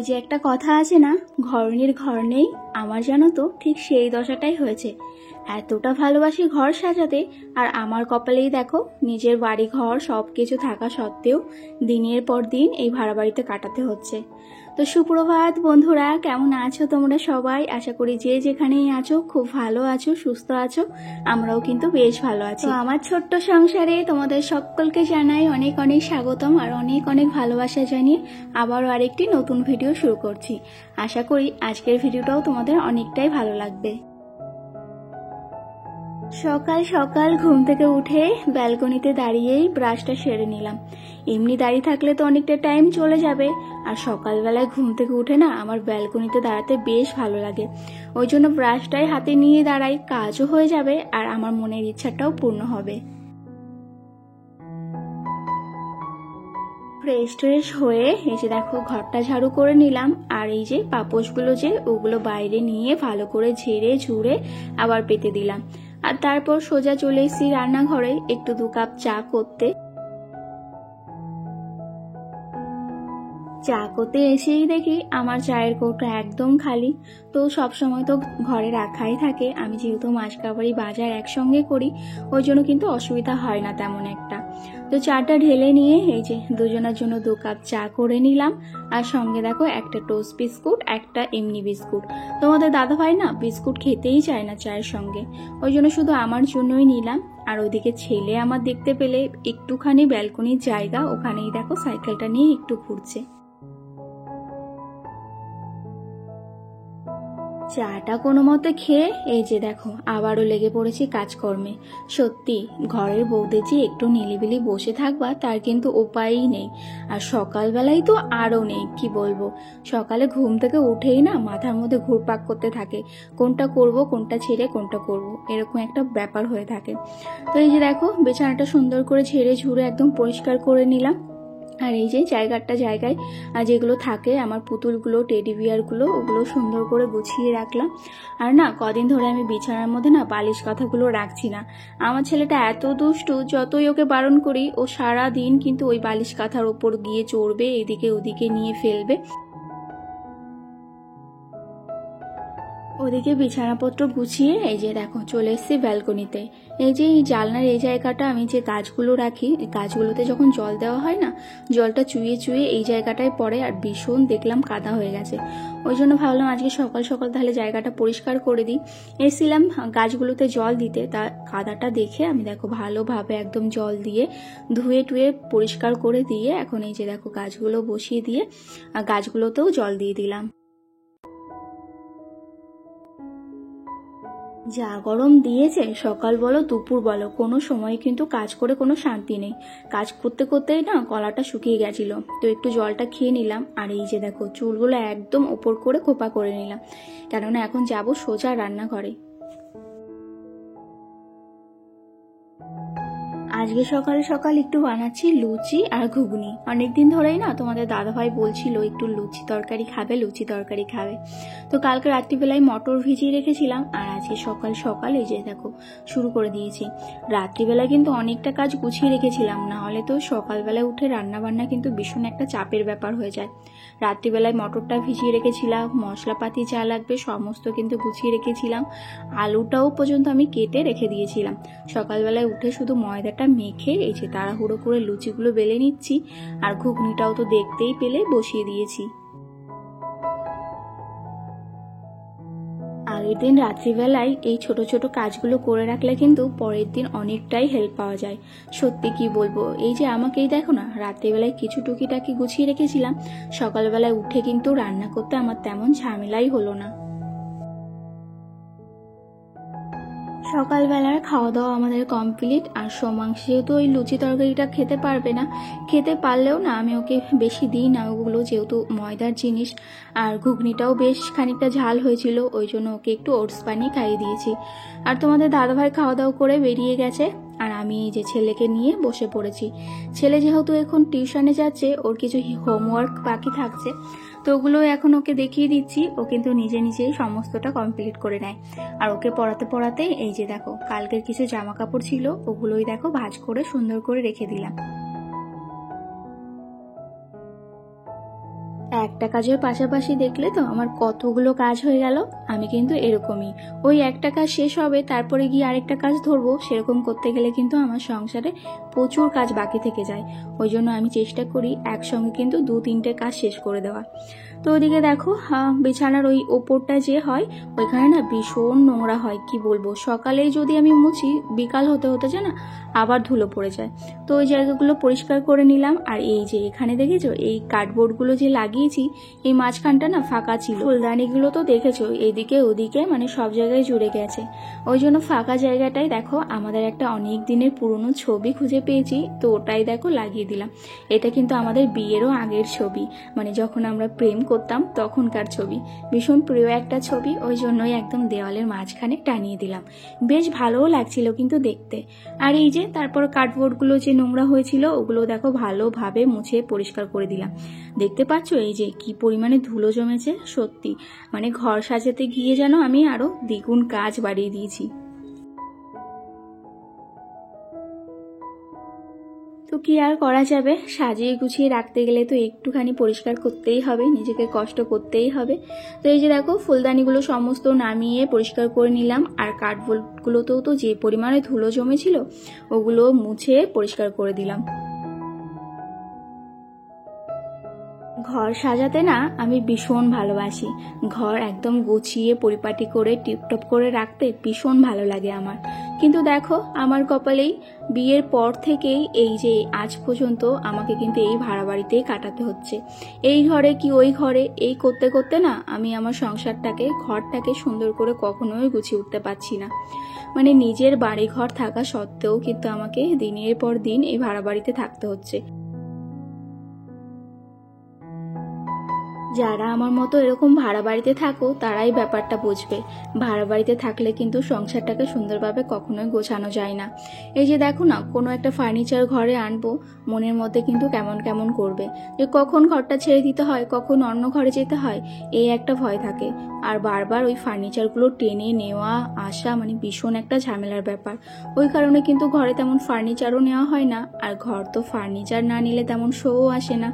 ওই যে একটা কথা আছে না, ঘরণীর ঘর নেই, আমার জানো তো ঠিক সেই দশাটাই হয়েছে। এতটা ভালোবাসি ঘর সাজাতে, আর আমার কপালেই দেখো নিজের বাড়ি ঘর সব কিছু থাকা সত্ত্বেও দিনের পর দিন এই ভাড়া বাড়িতে কাটাতে হচ্ছে। তো সুপ্রভাত বন্ধুরা, কেমন আছো তোমরা সবাই? আশা করি যে যেখানেই আছো খুব ভালো আছো, সুস্থ আছো। আমরাও কিন্তু বেশ ভালো আছি। তো আমার ছোট্ট সংসারে তোমাদের সকলকে জানাই অনেক অনেক স্বাগতম আর অনেক অনেক ভালোবাসা জানিয়ে আবারও আরেকটি নতুন ভিডিও শুরু করছি। আশা করি আজকের ভিডিওটাও তোমাদের অনেকটাই ভালো লাগবে। সকাল সকাল ঘুম থেকে উঠে ব্যালকনিতে দাঁড়িয়েই ব্রাশটা সেরে নিলাম। এমনি দাঁড়িয়ে থাকলে তো অনেকটা টাইম চলে যাবে, আর সকালবেলায় ঘুম থেকে উঠে না আমার ব্যালকনিতে দাঁড়াতে বেশ ভালো লাগে। ওই জন্য ব্রাশটাই হাতে নিয়ে দাঁড়াই, কাজও হয়ে যাবে আর আমার মনের ইচ্ছাটাও পূর্ণ হবে। ফ্রেশ হয়ে এই যে দেখো ঘরটা ঝাড়ু করে নিলাম, আর এই যে পাপোশগুলো যে ওগুলো বাইরে নিয়ে ভালো করে ঝেড়ে ঝুড়ে আবার পেতে দিলাম। আর তারপর সোজা চলে এসেছি রান্নাঘরে একটু 2 কাপ চা করতে। চা করতে এসেই দেখি আমার চায়ের কৌটো একদম খালি। তো সবসময় তো ঘরে রাখাই থাকে, আমি যেহেতু মাছ কাবারি বাজার একসঙ্গে করি ওই জন্য কিন্তু অসুবিধা হয় না তেমন একটা। তো চাটা ঢেলে নিয়ে এই যে দুজনের জন্য 2 কাপ চা করে নিলাম, আর সঙ্গে দেখো একটা টোস্ট বিস্কুট, একটা এমনি বিস্কুট। তোমাদের দাদাভাই না বিস্কুট খেতেই চায় না চায়ের সঙ্গে, ওই জন্য শুধু আমার জন্যই নিলাম। আর ওদিকে ছেলে আমার দেখতে পেলে একটুখানি ব্যালকনির জায়গা, ওখানেই দেখো সাইকেলটা নিয়ে একটু ঘুরছে। চাটা কোনো মতে খেয়ে এই যে দেখো আবারও লেগে পড়েছি কাজকর্মে। সত্যি ঘরের বউদের যে একটু নিলিবিলি বসে থাকবা তার কিন্তু উপায়ই নেই। আর সকালবেলায় তো আরও নেই, কি বলবো। সকালে ঘুম থেকে উঠেই না মাথার মধ্যে ঘুরপাক করতে থাকে, কোনটা করব কোনটা ছেড়ে কোনটা করব, এরকম একটা ব্যাপার হয়ে থাকে। তো এই যে দেখো বিছানাটা সুন্দর করে ঝেড়ে ঝুড়ে একদম পরিষ্কার করে নিলাম। আর এই যে জায়গায় যেগুলো থাকে আমার পুতুলগুলো, টেডি বিয়ারগুলো, ওগুলো সুন্দর করে গুছিয়ে রাখলাম। আর না কদিন ধরে আমি বিছানার মধ্যে না বালিশ কাঁথাগুলো রাখছি না। আমার ছেলেটা এত দুষ্টু, যতই ওকে বারণ করি ও সারা দিন কিন্তু ওই বালিশ কাঁথার ওপর গিয়ে চড়বে, এদিকে ওদিকে নিয়ে ফেলবে। ওদিকে বিছানাপত্র গুছিয়ে এই যে দেখো চলে এসেছি ব্যালকনিতে। এই যে এই জানলার এই জায়গাটা আমি যে গাছগুলো রাখি, গাছগুলোতে যখন জল দেওয়া হয় না, জলটা চুইয়ে চুইয়ে এই জায়গাটায় পড়ে আর ভীষণ দেখলাম কাদা হয়ে গেছে। ওই জন্য ভাবলাম আজকে সকাল সকাল তাহলে জায়গাটা পরিষ্কার করে দিই। এসেছিলাম গাছগুলোতে জল দিতে, তা কাদাটা দেখে আমি দেখো ভালোভাবে একদম জল দিয়ে ধুয়ে টুয়ে পরিষ্কার করে দিয়ে এখন এই যে দেখো গাছগুলো বসিয়ে দিয়ে আর গাছগুলোতেও জল দিয়ে দিলাম। যা গরম দিয়েছে, সকাল বলো দুপুর বলো কোনো সময় কিন্তু কাজ করে কোনো শান্তি নেই। কাজ করতে করতেই না গলাটা শুকিয়ে গেছিল, তো একটু জলটা খেয়ে নিলাম। আর এই যে দেখো চুলগুলো একদম ওপর করে খোপা করে নিলাম, কেননা এখন যাব সোজা রান্নাঘরে। আজকে সকাল সকাল একটু বানাচ্ছি লুচি আর ঘুগনি। অনেকদিন ধরেই না তোমাদের দাদাভাই বলছিল একটু লুচি তরকারি খাবে, লুচি তরকারি খাবে। তো কালকে রাত্রিবেলায় মটর ভিজিয়ে রেখেছিলাম, আর আজকে সকাল সকাল এই যে দেখো শুরু করে দিয়েছি। রাত্রিবেলায় কিন্তু অনেকটা কাজ গুছিয়ে রেখেছিলাম, না হলে তো সকালবেলায় উঠে রান্না বান্না কিন্তু ভীষণ একটা চাপের ব্যাপার হয়ে যায়। রাত্রিবেলায় মটরটা ভিজিয়ে রেখেছিলাম, মশলাপাতি যা লাগবে সমস্ত কিন্তু গুছিয়ে রেখেছিলাম। আলুটাও পর্যন্ত আমি কেটে রেখে দিয়েছিলাম। সকালবেলায় উঠে শুধু ময়দাটা মেখে এই যে তাড়াহুড়ো করে লুচিগুলো বেলে নিচ্ছি, আর ঘুগনিটাও তো দেখতেই পেলে বসিয়ে দিয়েছি। আগের দিন রাত্রিবেলায় এই ছোট ছোট কাজগুলো করে রাখলে কিন্তু পরের দিন অনেকটাই হেল্প পাওয়া যায়। সত্যি কি বলবো, এই যে আমাকেই দেখো না রাত্রিবেলায় কিছু টুকিটাকি গুছিয়ে রেখেছিলাম, সকালবেলায় উঠে কিন্তু রান্না করতে আমার তেমন ঝামেলাই হলো না। সকালবেলার খাওয়া দাওয়া আমাদের কমপ্লিট। আর সোমাংশ যেহেতু ওই লুচি তরকারিটা খেতে পারবে না, খেতে পারলেও না আমি ওকে বেশি দিই না ওগুলো, যেহেতু ময়দার জিনিস। আর ঘুগনিটাও বেশ খানিকটা ঝাল হয়েছিল, ওই জন্য ওকে একটু ওটস পানি খাইয়ে দিয়েছি। আর তোমাদের দাদাভাই খাওয়া দাওয়া করে বেরিয়ে গেছে, আর আমি এই যে ছেলেকে নিয়ে বসে পড়েছি। ছেলে যেহেতু এখন টিউশনে যাচ্ছে, ওর কিছু হোমওয়ার্ক বাকি থাকছে, তো ওগুলো এখন ওকে দেখিয়ে দিচ্ছি। ও কিন্তু নিজে নিজেই সমস্তটা কমপ্লিট করে নেয়। আর ওকে পড়াতে পড়াতে এই যে দেখো কালকের কিছু জামা কাপড় ছিল, ওগুলোই দেখো ভাঁজ করে সুন্দর করে রেখে দিলাম। একটা কাজের পাশাপাশি দেখলে তো আমার কতগুলো কাজ হয়ে গেল। আমি কিন্তু এরকমই, ওই একটা কাজ শেষ হবে তারপরে গিয়ে আরেকটা কাজ ধরবো, সেরকম করতে গেলে কিন্তু আমার সংসারে প্রচুর কাজ বাকি থেকে যায়। ওই জন্য আমি চেষ্টা করি একসঙ্গে কিন্তু 2-3টে কাজ শেষ করে দেওয়া। তো ওইদিকে দেখো বিছানার ওই ওপরটা যে হয় ওইখানে না ভীষণ নোংরা হয়, কি বলবো। সকালেই যদি আমি মুছি বিকাল হতে হতে যায় না আবার ধুলো পড়ে যায়। তো ওই জায়গাগুলো পরিষ্কার করে নিলাম। আর এই যে এখানে দেখেছো এই কার্ডবোর্ডগুলো যে লাগিয়েছি, এই মাঝখানটা না ফাঁকা ছিল। ফুলদানিগুলো তো দেখেছো এদিকে ওদিকে মানে সব জায়গায় জুড়ে গেছে। ওই জন্য ফাঁকা জায়গাটাই দেখো আমাদের একটা অনেক দিনের পুরনো ছবি খুঁজে পেয়েছি, তো ওটাই দেখো লাগিয়ে দিলাম। এটা কিন্তু আমাদের বিয়েরও আগের ছবি, মানে যখন আমরা প্রেম করতাম তখনকার ছবি। ভীষণ প্রিয় একটা ছবি, ওই জন্যই একদম দেওয়ালের মাঝখানে টানিয়ে দিলাম। বেশ ভালোও লাগছিল কিন্তু দেখতে। আর এই যে তারপর কার্ডবোর্ডগুলো যে নোংরা হয়েছিল ওগুলো দেখো ভালোভাবে মুছে পরিষ্কার করে দিলাম। দেখতে পাচ্ছ এই যে কি পরিমাণে ধুলো জমেছে, সত্যি মানে ঘর সাজাতে গিয়ে যেন আমি আরো দ্বিগুণ কাজ বাড়িয়ে দিয়েছি। তো কি আর করা যাবে, সাজিয়ে গুছিয়ে রাখতে গেলে তো একটুখানি পরিষ্কার করতেই হবে, নিজেকে কষ্ট করতেই হবে। তো এই যে দেখো ফুলদানিগুলো সমস্ত নামিয়ে পরিষ্কার করে নিলাম। আর কার্ডবোর্ডগুলোতেও তো যে পরিমাণে ধুলো জমেছিল ওগুলো মুছে পরিষ্কার করে দিলাম। ঘর সাজাতে না আমি ভীষণ ভালোবাসি। ঘর একদম গুছিয়ে পরিপাটি করে টিপটপ করে রাখতে ভীষণ ভালো লাগে আমার। কিন্তু দেখো আমার কপালেই বিয়ের পর থেকেই এই যে আজ পর্যন্ত আমাকে কিন্তু এই ভাড়া বাড়িতেই কাটাতে হচ্ছে। এই ঘরে কি ওই ঘরে এই করতে করতে না আমি আমার সংসারটাকে ঘরটাকে সুন্দর করে কখনোই গুছিয়ে উঠতে পারছি না। মানে নিজের বাড়ি ঘর থাকা সত্ত্বেও কিন্তু আমাকে দিনের পর দিন এই ভাড়া বাড়িতে থাকতে হচ্ছে। যারা আমার মতো এরকম ভাড়া বাড়িতে থাকো তারাই ব্যাপারটা বুঝবে। ভাড়া বাড়িতে থাকলে কিন্তু সংসারটাকে সুন্দরভাবে কখনোই গোছানো যায় না। এই যে দেখো না কোনো একটা ফার্নিচার ঘরে আনবো, মনের মধ্যে কিন্তু কেমন কেমন করবে, যে কখন ঘরটা ছেড়ে দিতে হয়, কখন অন্য ঘরে যেতে হয়, এই একটা ভয় থাকে। আর বারবার ওই ফার্নিচারগুলো টেনে নেওয়া আসা মানে ভীষণ একটা ঝামেলার ব্যাপার। ওই কারণে কিন্তু ঘরে তেমন ফার্নিচারও নেওয়া হয় না, আর ঘর তো ফার্নিচার না নিলে তেমন শোও আসে না।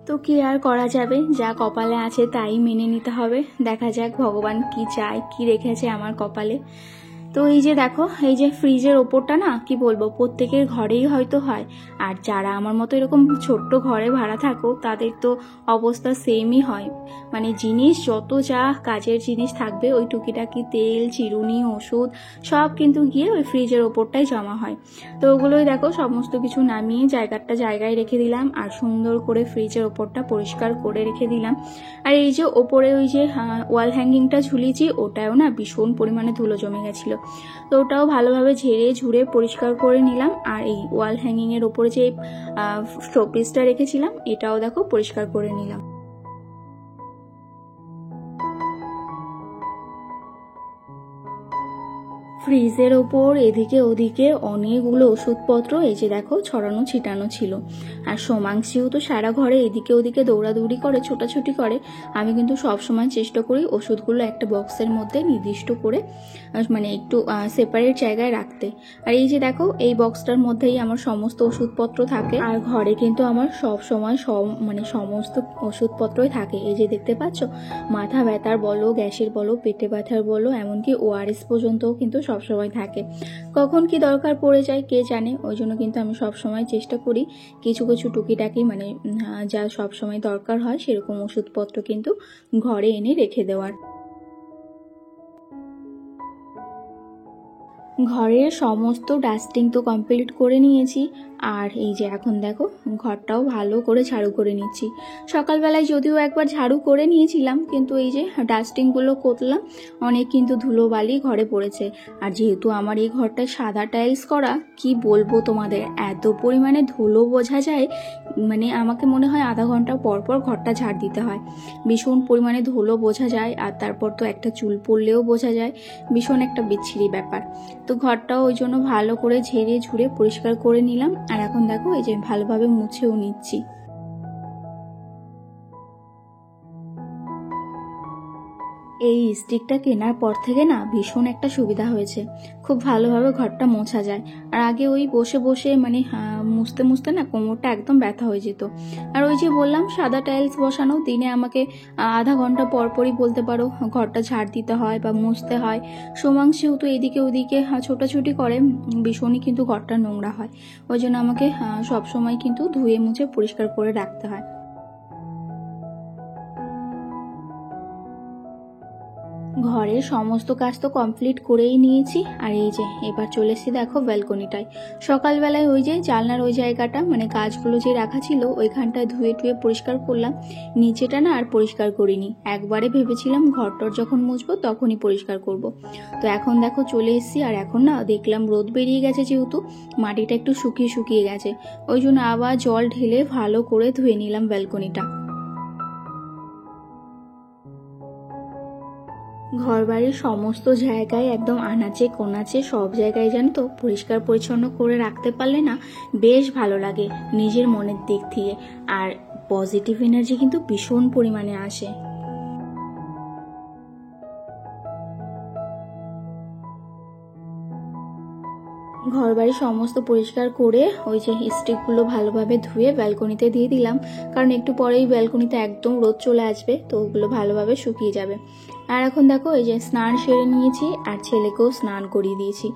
তো কি আর করা যাবে, যা কপালে আছে তাই মেনে নিতে হবে। দেখা যাক ভগবান কি চায়, কি রেখেছে আমার কপালে। তো এই যে দেখো এই যে ফ্রিজের ওপরটা না কি বলবো প্রত্যেকের ঘরেই হয়তো হয়। আর যারা আমার মতো এরকম ছোট্ট ঘরে ভাড়া থাকো তাদের তো অবস্থা সেমই হয়। মানে জিনিস যত যা কাজের জিনিস থাকবে ওই টুকিটাকি তেল চিরুনি ওষুধ সব কিন্তু গিয়ে ওই ফ্রিজের ওপরটাই জমা হয়। তো ওগুলোই দেখো সমস্ত কিছু নামিয়ে জায়গাটা জায়গায় রেখে দিলাম, আর সুন্দর করে ফ্রিজের ওপরটা পরিষ্কার করে রেখে দিলাম। আর এই যে ওপরে ওই যে ওয়াল হ্যাঙ্গিংটা ঝুলিয়েছি ওটাও না ভীষণ পরিমাণে ধুলো জমে গেছিলো। তো ওটাও ভালোভাবে ঝেড়ে ঝুড়ে পরিষ্কার করে নিলাম। আর এই ওয়াল হ্যাঙ্গিং এর ওপরে যে শোপিসটা রেখেছিলাম এটাও দেখো পরিষ্কার করে নিলাম। ফ্রিজের ওপর এদিকে ওদিকে অনেকগুলো ওষুধপত্র এই যে দেখো ছড়ানো ছিটানো ছিল। আর সোমাংশিও তো সারা ঘরে এদিকে ওদিকে দৌড়াদৌড়ি করে ছোটাছুটি করে। আমি কিন্তু সবসময় চেষ্টা করি ওষুধগুলো একটা বক্সের মধ্যে নির্দিষ্ট করে মানে একটু সেপারেট জায়গায় রাখতে। আর এই যে দেখো এই বক্সটার মধ্যেই আমার সমস্ত ওষুধপত্র থাকে। আর ঘরে কিন্তু আমার সব সময় মানে সমস্ত ওষুধপত্রই থাকে। এই যে দেখতে পাচ্ছ মাথা ব্যথার বলো, গ্যাসের বলো, পেটে ব্যথার বলো, এমনকি ওআরএস পর্যন্তও কিন্তু সবসময় থাকে। কখন কি দরকার পড়ে যায় কে জানে। ওই জন্য কিন্তু আমি সবসময় চেষ্টা করি কিছু কিছু টুকিটাকি মানে যা সবসময় দরকার হয় সেরকম ওষুধপত্র কিন্তু ঘরে এনে রেখে দেওয়ার। ঘরের সমস্ত ডাস্টিং তো কমপ্লিট করে নিয়েছি। আর এই যে এখন দেখো ঘরটাও ভালো করে ঝাড়ু করে নিচ্ছি। সকালবেলায় যদিও একবার ঝাড়ু করে নিয়েছিলাম, কিন্তু এই যে ডাস্টিংগুলো করলাম অনেক কিন্তু ধুলোবালি ঘরে পড়েছে। আর যেহেতু আমার এই ঘরটা সাদা টাইলস করা, কি বলবো তোমাদের, এত পরিমাণে ধুলো বোঝা যায় মানে আমাকে মনে হয় আধা ঘন্টা পর পর ঘরটা ঝাড় দিতে হয়। ভীষণ পরিমাণে ধুলো বোঝা যায়। আর তারপর তো একটা চুল পড়লেও বোঝা যায়, ভীষণ একটা বিচ্ছিরি ব্যাপার। তো ঘরটাও ওই জন্য ভালো করে ঝেড়ে ঝুড়ে পরিষ্কার করে নিলাম। আর এখন দেখো এই যে ভালোভাবে মুছেও নিচ্ছি। এই স্টিকটা কেনার পর থেকে না ভীষণ একটা সুবিধা হয়েছে, খুব ভালোভাবে ঘরটা মোছা যায়। আর আগে ওই বসে বসে মানে মুছতে মুছতে না কোমরটা একদম ব্যথা হয়ে যেত। আর ওই যে বললাম সাদা টাইলস বসানো, দিনে আমাকে আধা ঘন্টা পর পরই বলতে পারো ঘরটা ঝাড় দিতে হয় বা মুছতে হয়। সোমাংশ যেহেতু এদিকে ওদিকে ছোটাছুটি করে, ভীষণই কিন্তু ঘরটা নোংরা হয়। ওই জন্য আমাকে সবসময় কিন্তু ধুয়ে মুছে পরিষ্কার করে রাখতে হয়। ঘরের সমস্ত কাজ তো কমপ্লিট করেই নিয়েছি। আর এই যে এবার চলে এসেছি দেখো ব্যালকনিটায়। সকালবেলায় ওই যে জানলার ওই জায়গাটা মানে গাছগুলো যে রাখা ছিল ওইখানটায় ধুয়ে টুয়ে পরিষ্কার করলাম, নিচেটা না আর পরিষ্কার করিনি। একবারে ভেবেছিলাম ঘরটর যখন মুছবো তখনই পরিষ্কার করব। তো এখন দেখো চলে এসেছি। আর এখন না দেখলাম রোদ বেরিয়ে গেছে, যেহেতু মাটিটা একটু শুকিয়ে শুকিয়ে গেছে, ওই জন্য আবার জল ঢেলে ভালো করে ধুয়ে নিলাম ব্যালকনিটা। ঘরবাড়ির সমস্ত জায়গায় একদম আনাচে কোনাচে সব জায়গায় জানো তো পরিষ্কার পরিচ্ছন্ন করে রাখতে পারলে না বেশ ভালো লাগে নিজের মনের দিক থেকে। আর পজিটিভ এনার্জি কিন্তু ভীষণ পরিমাণে আসে। ঘরবাড়ি সমস্ত পরিষ্কার করে ওই যে স্টিকগুলো ভালোভাবে ধুয়ে ব্যালকনিতে দিয়ে দিলাম, কারণ একটু পরেই ব্যালকনিতে একদম রোদ চলে আসবে, তো ওগুলো ভালোভাবে শুকিয়ে যাবে। আর এখন দেখো এই যে স্নান সেরে নিয়েছি আর ছেলেকেও স্নান করিয়ে দিয়েছি।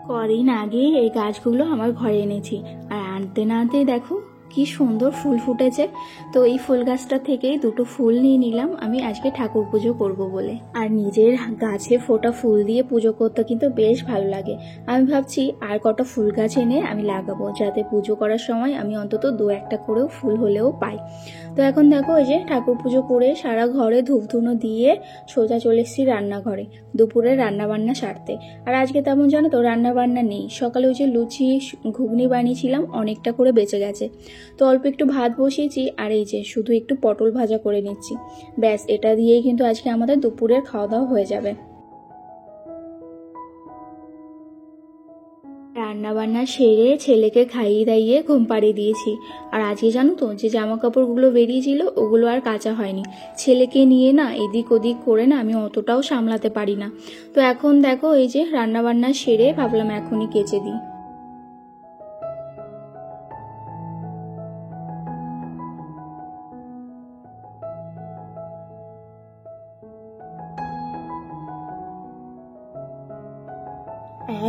কদিন আগে এই গাছগুলো আমার ঘরে এনেছি, আর আনতে না আনতেই দেখো কি সুন্দর ফুল ফুটেছে। তো এই ফুল গাছটা থেকেই দুটো ফুল নিয়ে নিলাম আমি আজকে ঠাকুর পুজো করব বলে। আর নিজের গাছে ফোটা ফুল দিয়ে পুজো করতে কিন্তু বেশ ভালো লাগে। আমি ভাবছি আর কটা ফুল গাছ এনে আমি লাগাবো, যাতে পুজো করার সময় আমি অন্তত দু একটা করেও ফুল হলেও পাই। তো এখন দেখো এই যে ঠাকুর পুজো করে সারা ঘরে ধূপ ধুনো দিয়ে সোজা চলে এসেছি রান্নাঘরে দুপুরে রান্না বান্না সারতে। আর আজকে তেমন জানো তো রান্না বান্না নেই। সকালে ওই যে লুচি ঘুগনি বানিয়েছিলাম, অনেকটা করে বেঁচে গেছে, তো অল্প একটু ভাত বসিয়েছি। আর এই যে শুধু একটু পটল ভাজা করে নিচ্ছি, ব্যাস এটা দিয়েই কিন্তু আজকে আমাদের দুপুরের খাওয়া দাওয়া হয়ে যাবে। রান্না বান্না সেরে ছেলেকে খাইয়ে দাইয়ে ঘুম পাড়িয়ে দিয়েছি। আর আজকে জানো তো যে জামা কাপড়গুলো বেরিয়েছিল ওগুলো আর কাচা হয়নি। ছেলেকে নিয়ে না এদিক ওদিক করে না আমি অতটাও সামলাতে পারি না। তো এখন দেখো এই যে রান্না বান্না সেরে ভাবলাম এখনই কেচে দিই।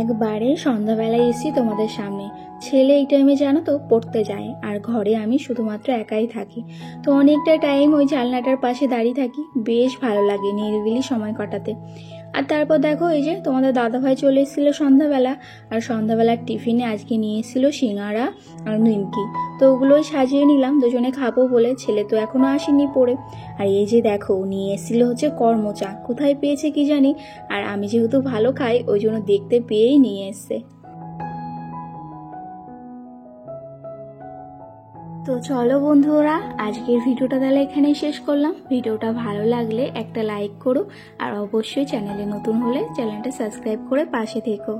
একবারে সন্ধ্যাবেলায় এসেছি তোমাদের সামনে। ছেলে এই টাইমে জানো তো পড়তে যায়, আর ঘরে আমি শুধুমাত্র একাই থাকি। তো অনেকটা টাইম ওই জানলাটার পাশে দাঁড়িয়ে থাকি, বেশ ভালো লাগে নিরিবিলি সময় কাটাতে। আর তারপর দেখো এই যে তোমাদের দাদাভাই চলে এসেছিলো সন্ধ্যাবেলা। আর সন্ধ্যাবেলার টিফিনে আজকে নিয়ে এসেছিলো সিঙ্গারা আর নিমকি। তো ওগুলোই সাজিয়ে নিলাম দুজনে খাবো বলে, ছেলে তো এখনো আসেনি পড়ে। আর এই যে দেখো নিয়ে এসেছিলো হচ্ছে কর্মচা, কোথায় পেয়েছে কি জানি। আর আমি যেহেতু ভালো খাই ওই জন্য দেখতে পেয়েই নিয়ে এসছে। তো চলো বন্ধুরা, আজকের ভিডিওটা তাহলে এখানেই শেষ করলাম। ভিডিওটা ভালো লাগলে একটা লাইক করো, আর অবশ্যই চ্যানেলে নতুন হলে চ্যানেলটা সাবস্ক্রাইব করে পাশে থেকো।